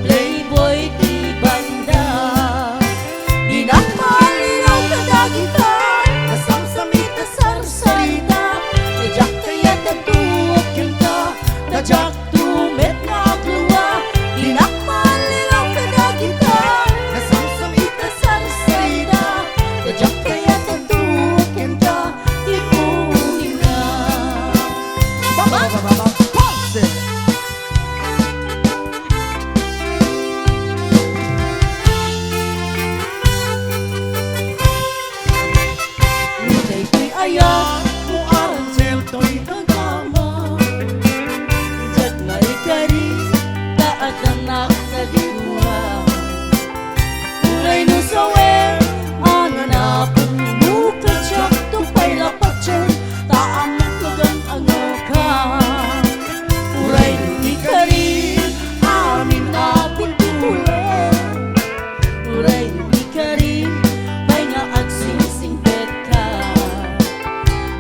Playboy di banda. Di na malinaw kadagita, nasamsamit na sarsarita. Najak kaya tatuok yun ka, najak tumit na agluwa. Di na malinaw kadagita, nasamsamit na sarsarita. Najak kaya tatuok yun ka, iunin na. Ayan, kung aran sa'yo to'y nagama. Diyan nga ikari, taat ang nakaliwa. Uray no sawer, ano na pumuka siya, tupay lapat siya, taamok lagang ano ka. Uray no ikari, amin na pintulan. Uray no ikari, may nga agsisingpet ka.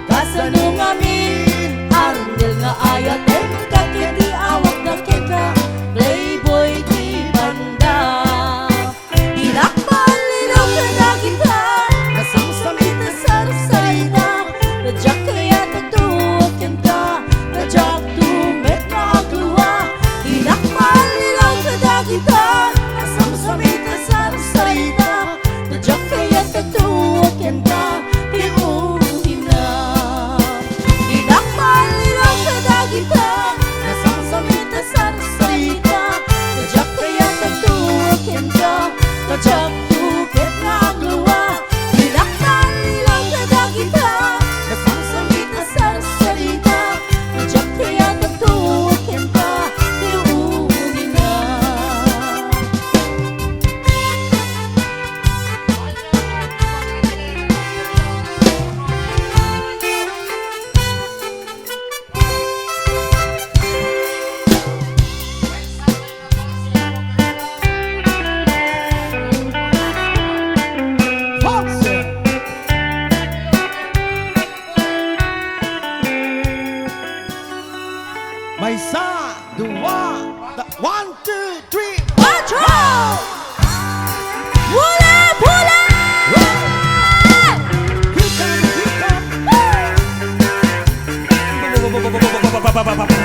Kasanong amin, arundel nga ayat em kakiti awak na keka, Playboy di banda. Dinakmalinaw ka na kita, nasamsamit na sarsarita. Nadyak kaya tatuok yan ka, nadyak tumit na agluwa. Dinakmalinaw ka na kita, nasamsamit na sarsarita. Nadyak kaya tatuok yan ka, iunin na. Najak tupit na agluwa. Dinaktan nilang kadagita, nasamsamit na sarsarita. Najak kaya tatuokin ka, iunin na. May isa, dua, one, two, three, Control! Hula! Hula! hip hop, hip hop.